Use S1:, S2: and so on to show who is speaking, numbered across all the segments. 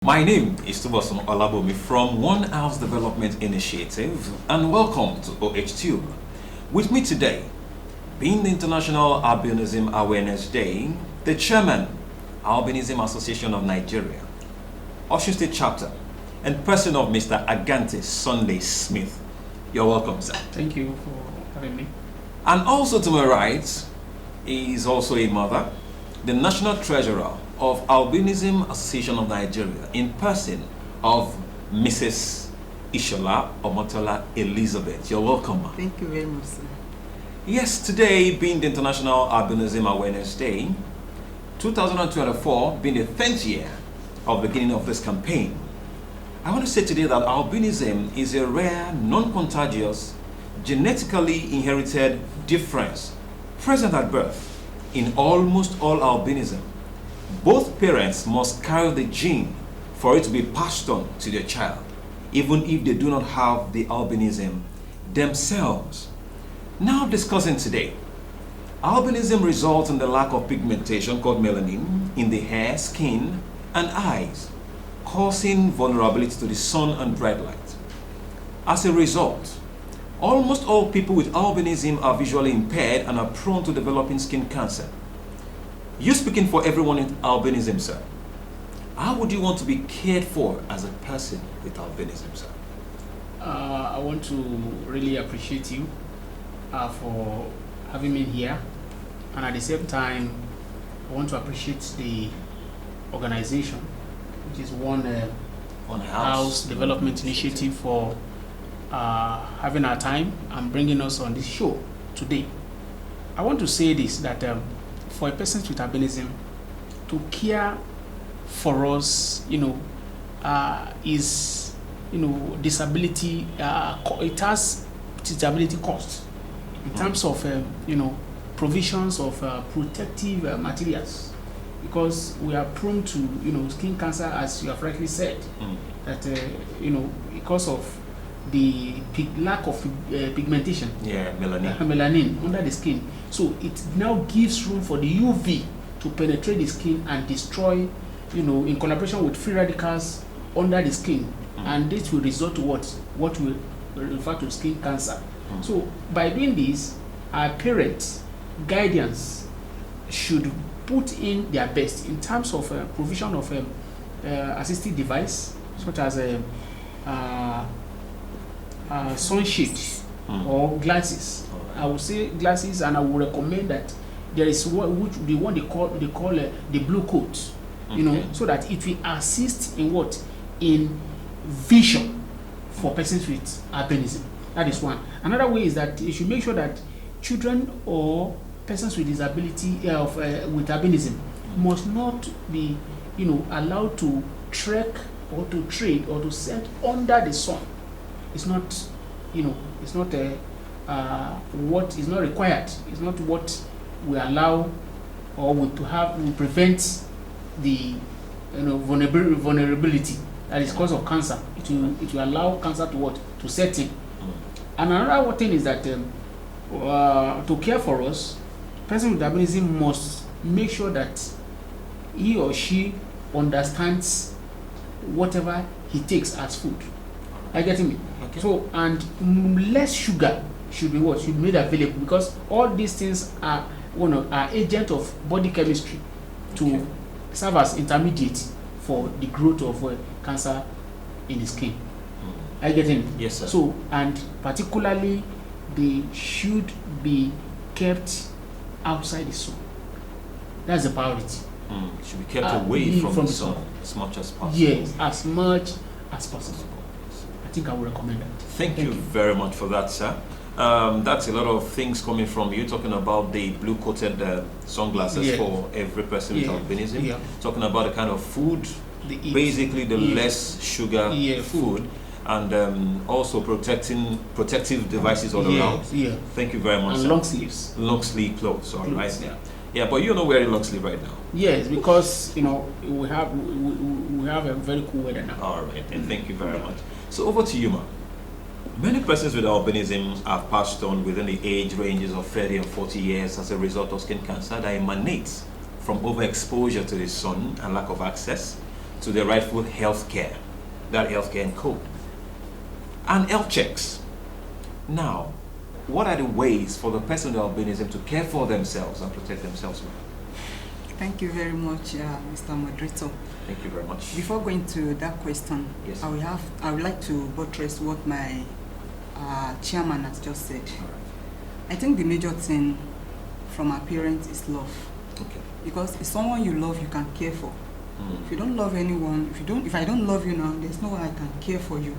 S1: My name is Osun Olabomi from One House Development Initiative, and welcome to OH2. With me today, being the International Albinism Awareness Day, the Chairman, Albinism Association of Nigeria, Osun State Chapter, and person of Mr. Aghanti Sunday Smith. You're welcome, sir.
S2: Thank you for having me.
S1: And also to my right is also a mother, the National Treasurer of Albinism Association of Nigeria, in person of Mrs. Isola Omotola Elizabeth. You're welcome, ma'am.
S3: Thank you very much, sir.
S1: Yes, today being the International Albinism Awareness Day, 2024 being the 10th year of the beginning of this campaign, I want to say today that albinism is a rare, non-contagious, genetically inherited difference present at birth in almost all albinism. Both parents must carry the gene for it to be passed on to their child, even if they do not have the albinism themselves. Now discussing today, albinism results in the lack of pigmentation called melanin in the hair, skin, and eyes, causing vulnerability to the sun and bright light. As a result, almost all people with albinism are visually impaired and are prone to developing skin cancer. You speaking for everyone in albinism, sir. How would you want to be cared for as a person with albinism, sir?
S2: I want to really appreciate you for having me here, and at the same time, I want to appreciate the organization, which is One House Development Initiative, for having our time and bringing us on this show today. I want to say this, that for a person with albinism to care for us, is, disability. It has disability cost in terms of, provisions of protective materials, because we are prone to, skin cancer, as you have rightly said, that because of the lack of pigmentation, melanin under the skin. So it now gives room for the UV to penetrate the skin and destroy, in collaboration with free radicals under the skin, and this will result to what we refer to skin cancer. So by doing this, our parents, guardians should put in their best in terms of provision of assistive device, such as sunshade or glasses. I would say glasses, and I would recommend that there is one they call the blue coat, so that it will assist in vision for persons with albinism. That is one. Another way is that you should make sure that children or persons with disability with albinism must not be allowed to trek or to trade or to set under the sun. It's not what is not required. It's not what we allow or will prevent the vulnerability that is cause of cancer. It will allow cancer to set in. And another thing is that to care for us, person with albinism must make sure that he or she understands whatever he takes as food. Are you getting me? Okay. So, and less sugar should be made available, because all these things are agent of body chemistry to serve as intermediate for the growth of cancer in the skin. Are you getting me?
S1: Yes, sir.
S2: So, and particularly, they should be kept outside the sun. That's the priority.
S1: Should be kept away from the sun as much as possible.
S2: Yes, as much as possible. I think I would recommend that.
S1: Thank you very much for that, sir. That's a lot of things coming from you, talking about the blue-coated sunglasses for every person with albinism, talking about the kind of food, basically the less sugar food, and also protective devices all around. Thank you very much,
S2: and
S1: sir.
S2: Long sleeves.
S1: Long sleeve clothes, all right. Yeah, but you're not wearing long sleeve right now.
S2: Yes, because we have a very cool weather now.
S1: All right, and thank you very much. So over to you, ma'am. Many persons with albinism have passed on within the age ranges of 30 and 40 years as a result of skin cancer that emanates from overexposure to the sun and lack of access to the rightful health care, that health care code, and health checks. Now, what are the ways for the person with albinism to care for themselves and protect themselves?
S3: Thank you very much, Mr. Moderator.
S1: Thank you very much.
S3: Before going to that question,
S1: yes,
S3: I would like to buttress what my chairman has just said.
S1: All right.
S3: I think the major thing from our parents is love.
S1: Okay.
S3: Because if someone you love, you can care for. If you don't love anyone, if I don't love you now, there's no way I can care for you.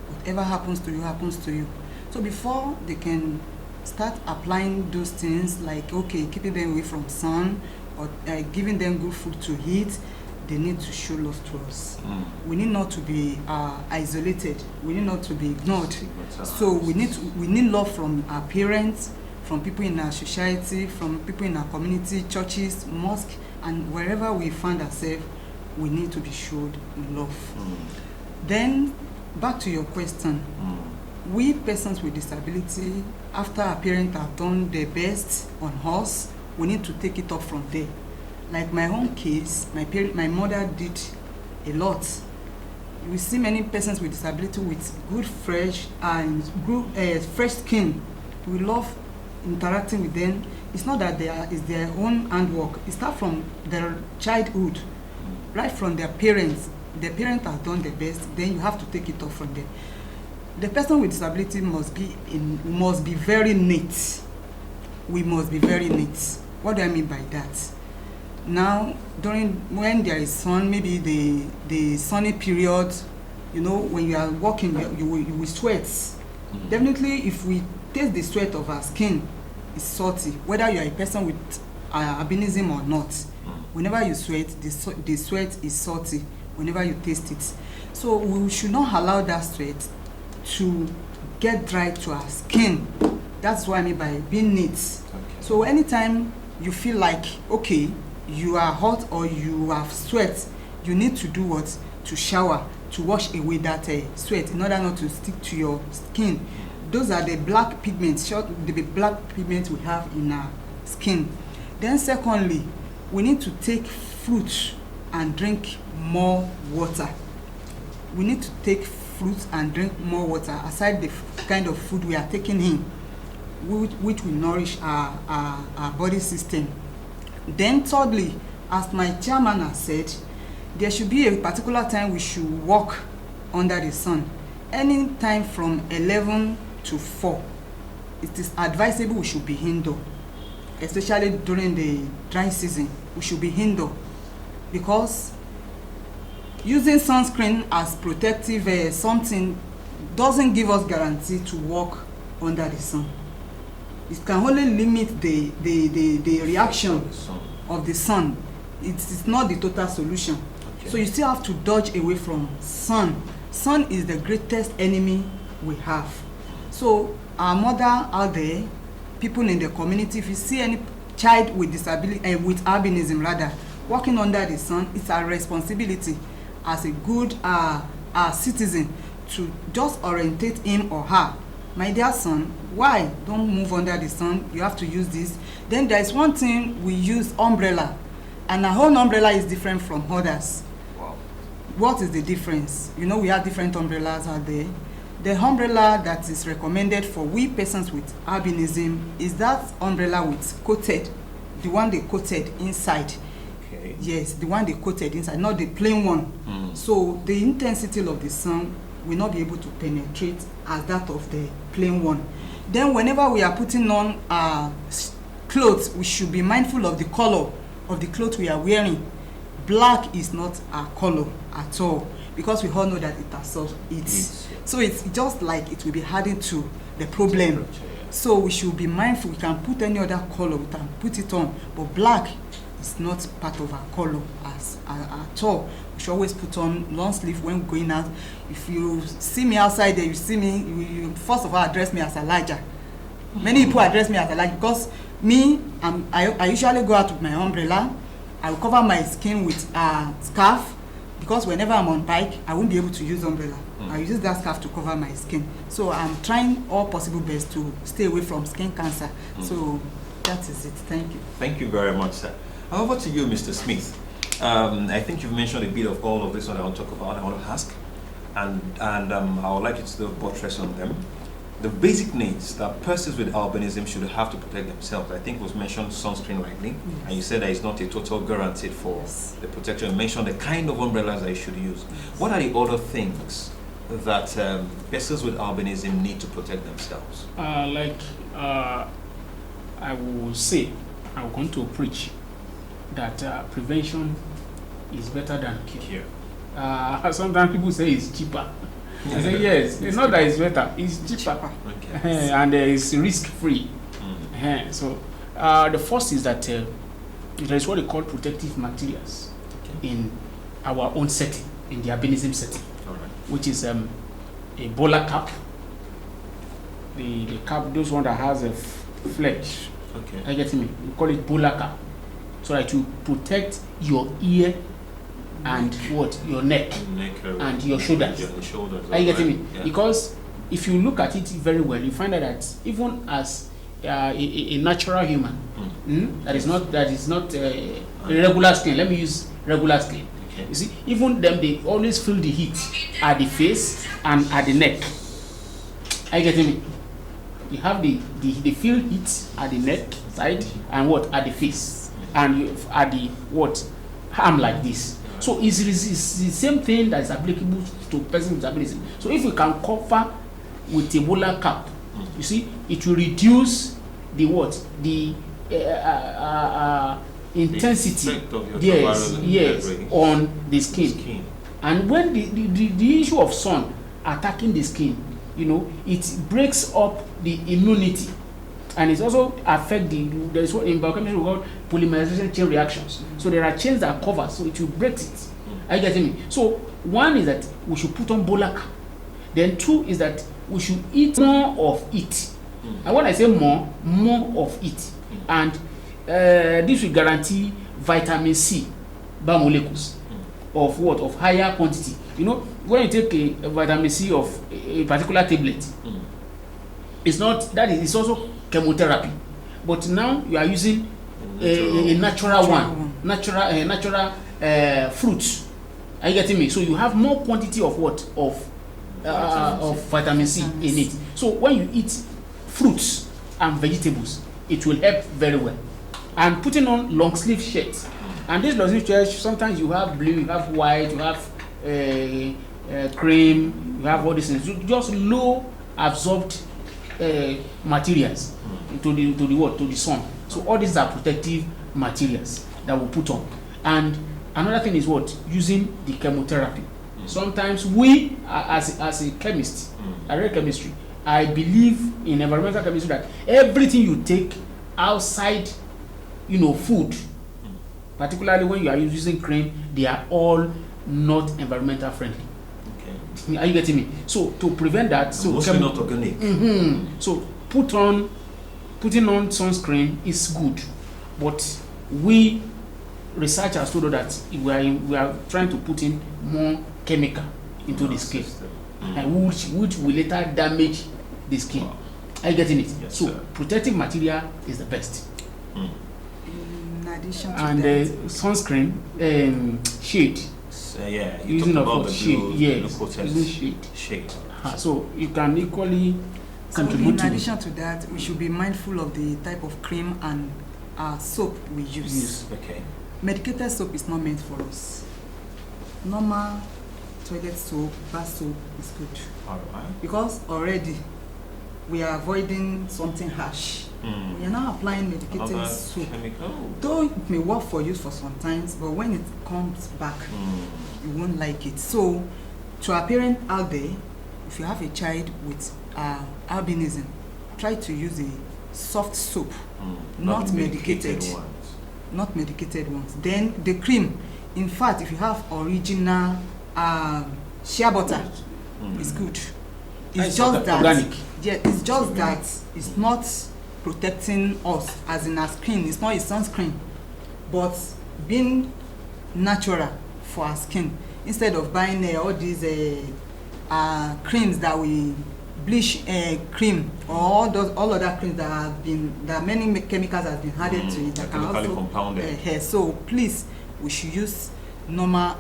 S3: Whatever happens to you, happens to you. So before they can start applying those things, like, okay, keeping them away from sun, or giving them good food to eat, they need to show love to us. We need not to be isolated. We need not to be ignored. So we need love from our parents, from people in our society, from people in our community, churches, mosques, and wherever we find ourselves, we need to be showed love. Then, back to your question. We persons with disability, after our parents have done their best on us, we need to take it up from there. Like my own case, my mother did a lot. We see many persons with disability with good fresh skin. We love interacting with them. It's not that it's their own handwork. It starts from their childhood, right from their parents. The parents have done their best. Then you have to take it up from there. The person with disability must be very neat. We must be very neat. What do I mean by that? Now, when there is sun, maybe the sunny period, you know, when you are walking, you will sweat. Definitely, if we taste the sweat of our skin, it's salty. Whether you are a person with albinism or not, whenever you sweat, the sweat is salty. Whenever you taste it, so we should not allow that sweat to get dry to our skin. That's what I mean by being neat. Okay. So anytime you feel like, okay, you are hot or you have sweat, you need to do what? To shower, to wash away that sweat in order not to stick to your skin. Those are the black pigments, the black pigments we have in our skin. Then secondly, we need to take fruit and drink more water. We need to take fruits and drink more water aside the kind of food we are taking in, which will nourish our body system. Then thirdly, as my chairman has said, there should be a particular time we should walk under the sun. Any time from 11 to 4. It is advisable we should be indoor, especially during the dry season. We should be indoor because using sunscreen as protective something doesn't give us guarantee to walk under the sun. It can only limit the reaction of the sun. It's not the total solution. Okay. So you still have to dodge away from sun. Sun is the greatest enemy we have. So our mother out there, people in the community, if you see any child with disability, with albinism rather, walking under the sun, it's our responsibility as a good citizen to just orientate him or her. My dear son, why don't move under the sun? You have to use this. Then there is one thing we use, umbrella, and our own umbrella is different from others.
S1: Wow.
S3: What is the difference? You know, we have different umbrellas out there. The umbrella that is recommended for we persons with albinism is that umbrella with coated, the one they coated inside.
S1: Okay.
S3: Yes, the one they coated inside, not the plain one. So the intensity of the sun will not be able to penetrate as that of the plain one. Then whenever we are putting on clothes, we should be mindful of the color of the clothes we are wearing. Black is not our color at all, because we all know that it absorbs heat. So it's just like it will be adding to the problem. So we should be mindful. We can put any other color, we can put it on, but black is not part of our color at all. We should always put on long sleeve when going out. If you see me outside there, you see me, you first of all address me as Elijah. Many people address me as Elijah because me, I usually go out with my umbrella. I will cover my skin with a scarf because whenever I'm on bike, I won't be able to use umbrella. I use that scarf to cover my skin. So I'm trying all possible best to stay away from skin cancer. So that is it. Thank you.
S1: Thank you very much, sir. Over to you, Mr. Smith. I think you've mentioned a bit of all of this what I want to talk about, I want to ask, and I would like you to do a buttress on them. The basic needs that persons with albinism should have to protect themselves. I think was mentioned sunscreen rightly, and you said that it's not a total guarantee for the protection. You mentioned the kind of umbrellas that you should use. What are the other things that persons with albinism need to protect themselves?
S2: I will say, I'm going to preach that prevention is better than cure. Sometimes people say it's cheaper. I say yes, it's not that it's better, it's cheaper. Okay. And it's risk-free. So the first is that there is what they call protective materials in our own setting, in the albinism setting, which is a bowler cap. The cap, those one that has a fledge. Okay. Are you getting me? We call it bowler cap, so that you protect your ear and your neck and your shoulders. Are you getting me? Yeah. Because if you look at it very well, you find out that even as a natural human, that is not a regular skin. Let me use regular skin. Okay. You see, even them, they always feel the heat at the face and at the neck. Are you getting me? You have the feel heat at the neck side and at the face, and you at the arm like this. So it's the same thing that is applicable to person with albinism. So if we can cover with a bowler cap, you see, it will reduce the intensity on the skin. And when the issue of sun attacking the skin, it breaks up the immunity, and it also affect there is what in biochemistry we call polymerization chain reactions. So there are chains that cover, so it will break it. Are you getting me? So one is that we should put on bowler cap. Then two is that we should eat more of it. And when I say more of it. And this will guarantee vitamin C molecules of higher quantity. When you take a vitamin C of a particular tablet, it's also chemotherapy. But now you are using a natural one, natural fruits. Are you getting me? So you have more quantity of vitamin C in it. So when you eat fruits and vegetables, it will help very well. And putting on long sleeve shirts. And this long sleeve shirts, sometimes you have blue, you have white, you have cream, you have all these things. So just low absorbed materials to the sun. So all these are protective materials that we put on. And another thing is using the chemotherapy. Sometimes we, as a chemist, I read chemistry, I believe in environmental chemistry that everything you take outside, food, particularly when you are using cream, they are all not environmental friendly. Okay. Are you getting me? So to prevent that,
S1: mostly not organic.
S2: So putting on sunscreen is good, but we researchers told us that we are trying to put in more chemical into the skin, and which will later damage the skin. Wow. Are you getting it? Yes, so sir. Protective material is the best.
S3: In addition to
S2: and
S3: that,
S2: sunscreen, shade.
S1: Using about
S2: shade. Yes, using shade. So you can equally contribute.
S3: In addition to that, we should be mindful of the type of cream and soap we use.
S1: Yes. Okay.
S3: Medicated soap is not meant for us. Normal toilet soap, bath soap is good. Alright. Because already we are avoiding something harsh. We are now applying medicated soap. Though it may work for you for some times, but when it comes back, you won't like it. So, to our parents out there, if you have a child with albinism, try to use a soft soap, not medicated ones. Not medicated ones. Then the cream, in fact, if you have original shea butter, it's good. It's just that
S2: organic.
S3: Yeah, it's just that it's not protecting us as in our skin. It's not a sunscreen, but being natural for our skin instead of buying all these creams that we bleach cream or all other creams that many chemicals have been added to it that can also
S1: compounded.
S3: Hair. So please we should use normal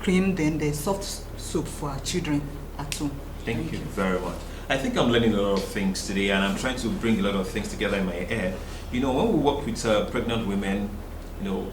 S3: cream, then the soft soap for our children at home.
S1: Thank you very much. I think I'm learning a lot of things today, and I'm trying to bring a lot of things together in my head. You know, when we work with pregnant women, you know,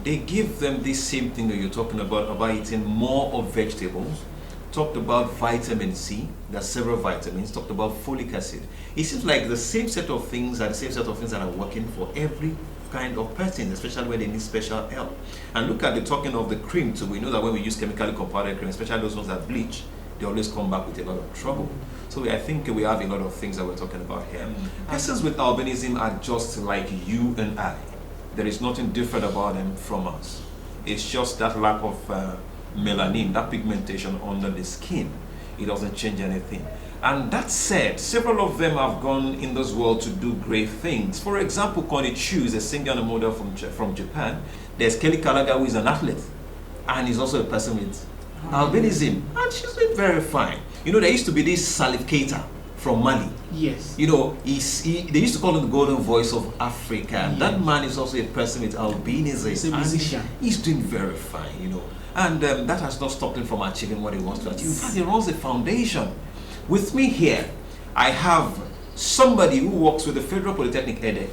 S1: they give them this same thing that you're talking about eating more of vegetables. Talked about vitamin C, there's several vitamins, talked about folic acid. It seems like the same set of things are the same set of things that are working for every kind of person, especially when they need special help. And look at the talking of the cream too. We know that when we use chemically compounded cream, especially those ones that bleach, they always come back with a lot of trouble. So I think we have a lot of things that we're talking about here. Persons with albinism are just like you and I. There is nothing different about them from us. It's just that lack of melanin, that pigmentation under the skin. It doesn't change anything. And that said, several of them have gone in this world to do great things. For example, Connie Chu is a singer and a model from Japan. There's Kelly Kalaga, who is an athlete, and he's also a person with albinism, and she's been very fine. You know, there used to be this Salif from Mali.
S2: Yes.
S1: You know, they used to call him the golden voice of Africa. And that man is also a person with albinism.
S2: He's a musician.
S1: He's doing very fine, you know. And that has not stopped him from achieving what he wants to achieve. In fact, he runs a foundation. With me here, I have somebody who works with the Federal Polytechnic Ede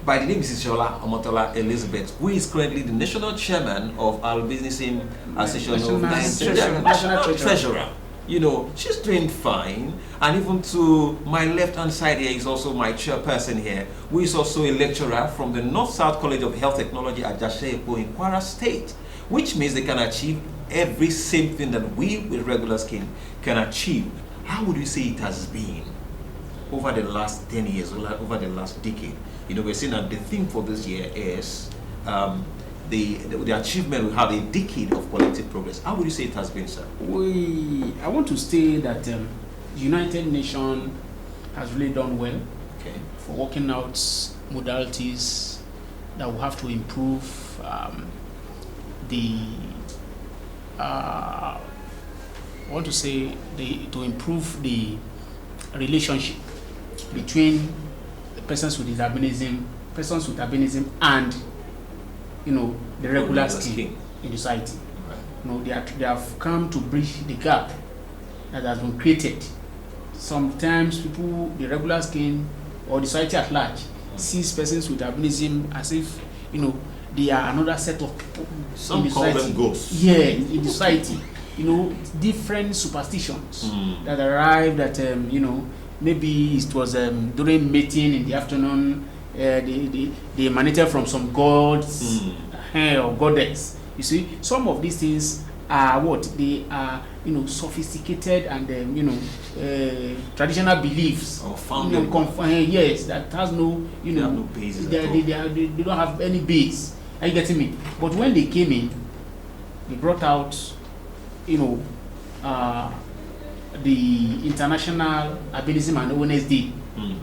S1: by the name of Isola Omotola Elizabeth, who is currently the national chairman of Albinism Association of Nigeria, national treasurer. You know, she's doing fine. And even to my left-hand side here is also my chairperson here, who is also a lecturer from the North-South College of Health Technology at Jashepo in Kwara State, which means they can achieve every same thing that we with regular skin can achieve. How would you say it has been over the last 10 years, over the last decade? You know, we're saying that the theme for this year is the achievement will have a decade of collective progress. How would you say it has been, sir?
S2: I want to say that the United Nations has really done well for working out modalities that will have to improve to improve the relationship between the persons with albinism and, you know, the regular skin in society.
S1: Right.
S2: You know, they have come to bridge the gap that has been created. Sometimes people, the regular skin or the society at large, sees persons with albinism as if, you know, they are another set of people.
S1: Some call them ghosts.
S2: Yeah, in the society. You know, different superstitions that arrived at, you know, maybe it was during mating in the afternoon, they emanated from some gods or goddess. You see, some of these things are what? They are, you know, sophisticated and, you know, traditional beliefs.
S1: Or founded.
S2: Yes, that has no, you know,
S1: no basis
S2: they don't have any base. Are you getting me? But when they came in, they brought out, you know, the International Albinism Awareness Day,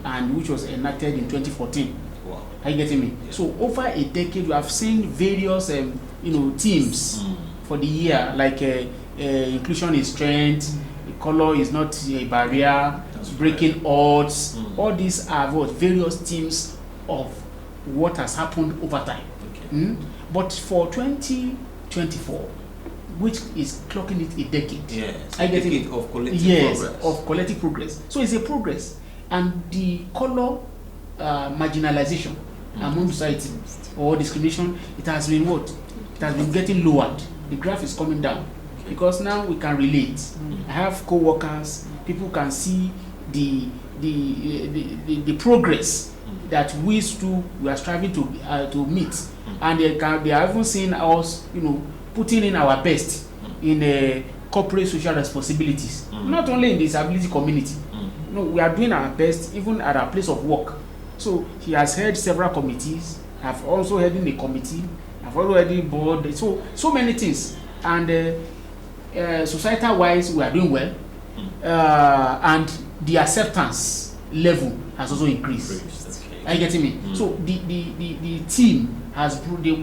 S2: and which was enacted in 2014.
S1: Wow.
S2: Are you getting me? Yeah. So over a decade, we have seen various, you know, themes for the year, like inclusion is strength, color is not a barrier, breaking odds. All these are what various themes of what has happened over time. Okay. But for 2024, which is clocking it a decade.
S1: Yes, a decade of collective progress.
S2: Of collective progress. So it's a progress. And the color marginalization among society or discrimination, it has been what? It has been getting lowered. The graph is coming down because now we can relate. I have co-workers, people can see the progress that we are striving to meet, and they are even seeing us, you know, putting in our best in corporate social responsibilities, not only in the disability community. No, we are doing our best even at our place of work. So he has heard several committees. I've also heard in a committee. I've also heard in board. So many things. And societal wise, we are doing well. And the acceptance level has also increased. Are you getting me? So the team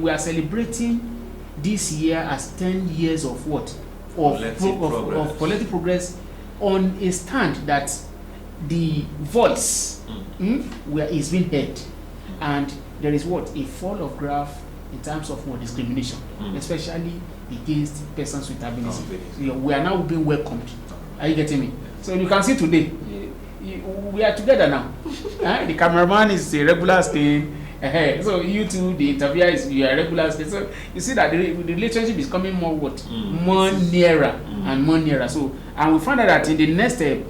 S2: we are celebrating this year as 10 years of what? Of collective progress on a stand that the voice is being heard, and there is what? A fall of graph in terms of what discrimination, especially against persons with albinism. We are now being welcomed. Are you getting me? So you can see today, we are together now. The cameraman is a regular stain. So you two, the interviewer is you are a regular stain. So you see that the relationship is coming more more nearer and more nearer. So and we found out that in the next 10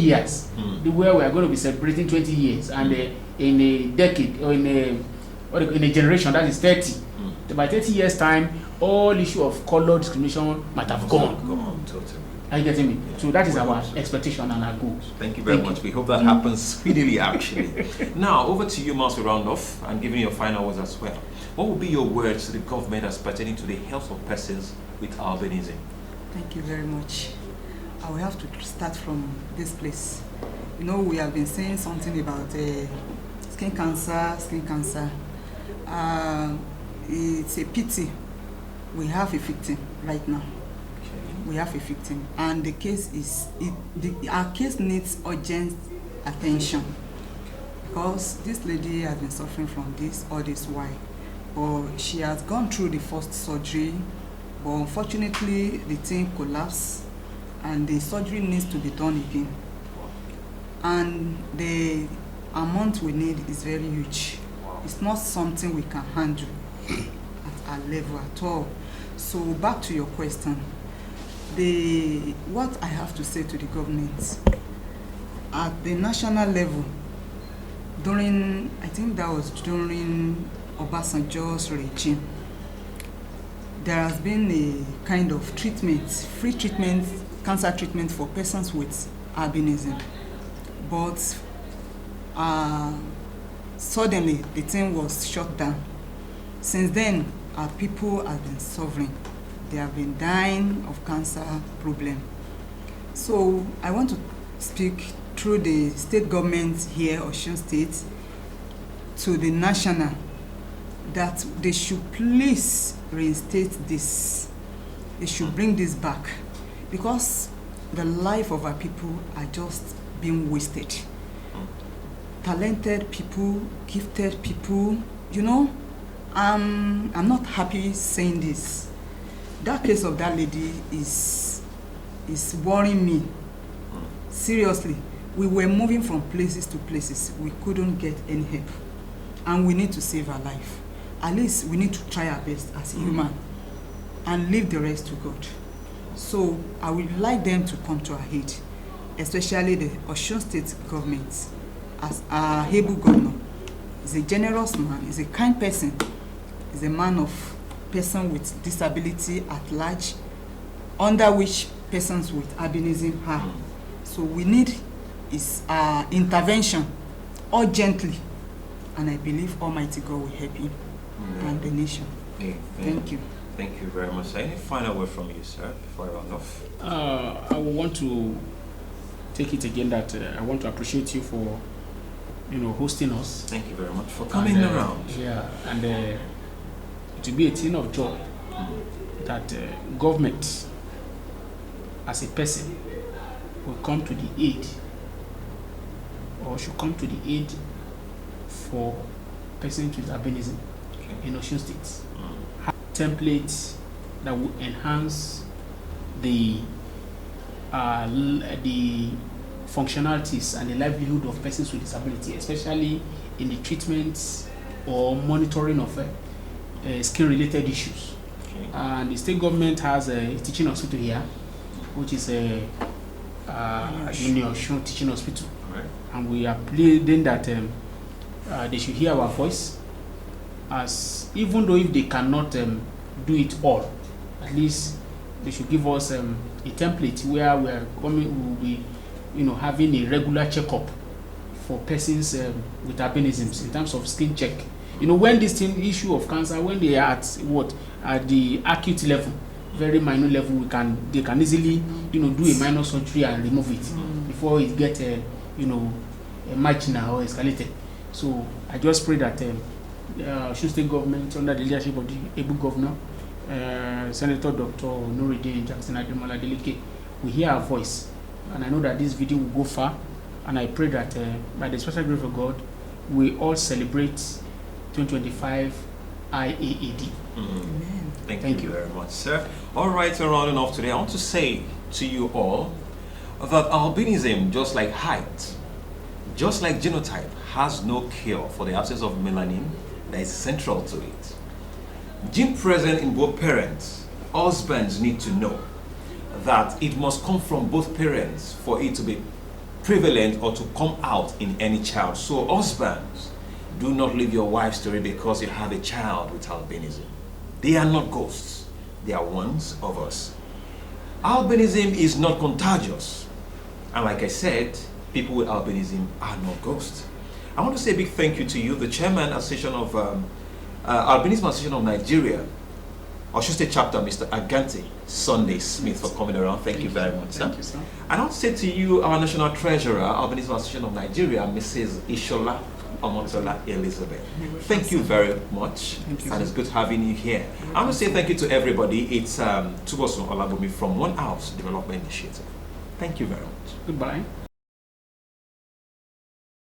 S2: years, the way we are going to be celebrating 20 years, and in a decade or in a generation that is 30. By 30 years time, all issue of color discrimination might have gone.
S1: Totally.
S2: Are you getting me? So that is our expectation and our goals.
S1: Thank you very much. We hope that happens speedily, actually. Now, over to you, Mas, to round off and giving your final words as well. What would be your words to the government as pertaining to the health of persons with albinism? Thank
S3: you very much. I will have to start from this place. You know, we have been saying something about skin cancer. It's a pity we have a victim right now. We have a victim, and the case is our case needs urgent attention, because this lady has been suffering from this all this while, but she has gone through the first surgery, but unfortunately the thing collapsed and the surgery needs to be done again, and the amount we need is very huge. It's not something we can handle at our level at all. So back to your question, what I have to say to the government at the national level, I think that was during Obasanjo's regime, there has been a kind of treatment, free treatment, cancer treatment for persons with albinism, but suddenly the thing was shut down. Since then, our people have been suffering. They have been dying of cancer problem. So I want to speak through the state government here, Osun State, to the national, that they should please reinstate this. They should bring this back, because the life of our people are just being wasted. Talented people, gifted people, you know, I'm not happy saying this. That case of that lady is worrying me. Seriously, we were moving from places to places. We couldn't get any help, and we need to save her life. At least we need to try our best as human and leave the rest to God. So I would like them to come to our aid, especially the Osun State government, as our able governor. He's a generous man, he's a kind person, he's a man of person with disability at large, under which persons with albinism are. So we need his intervention urgently, and I believe Almighty God will help him and the nation. Thank you.
S1: Thank you very much. Any final word from you, sir, before I round off?
S2: I want to take it again that I want to appreciate you for hosting us.
S1: Thank you very much for coming around.
S2: Yeah, and it will be a thing of joy that government, as a person, will come to the aid, or should come to the aid for persons with albinism in Osun State. Templates that will enhance the functionalities and the livelihood of persons with disability, especially in the treatment or monitoring of skin-related issues. And the state government has a teaching hospital here, which is a Osun teaching hospital. And we are pleading that they should hear our voice, as even though if they cannot do it all, at least they should give us a template where we will be having a regular checkup for persons with albinisms in terms of skin check. When this issue of cancer, when they are at the acute level, very minor level, they can easily do a minor surgery and remove it before it gets marginal or escalated. So I just pray that Osun State government, under the leadership of the able governor, Senator Dr. Nuruddin Jackson Ademola Adeleke, we hear our voice, and I know that this video will go far, and I pray that by the special grace of God, we all celebrate 2025 IAAD.
S1: Thank you very much, sir. All right, we're rounding off today. I want to say to you all that albinism, just like height, just like genotype, has no cure for the absence of melanin that is central to it. Gene present in both parents, husbands need to know that it must come from both parents for it to be prevalent or to come out in any child. So husbands, do not leave your wife's story because you have a child with albinism. They are not ghosts. They are ones of us. Albinism is not contagious. And like I said, people with albinism are not ghosts. I want to say a big thank you to you, the chairman Association of Albinism Association of Nigeria, Osun State Chapter, Mr. Aghanti Sunday Smith, for coming around. Thank you very much, sir.
S2: Thank you, sir.
S1: And I want to say to you, our National Treasurer, Albinism Association of Nigeria, Mrs. Isola Omotola Elizabeth. Thank you very much.
S2: Thank you,
S1: And
S2: sir.
S1: it's good having you here. I want to say thank you to everybody. It's Tubosun Olabumi from One House Development Initiative. Thank you very much.
S2: Goodbye.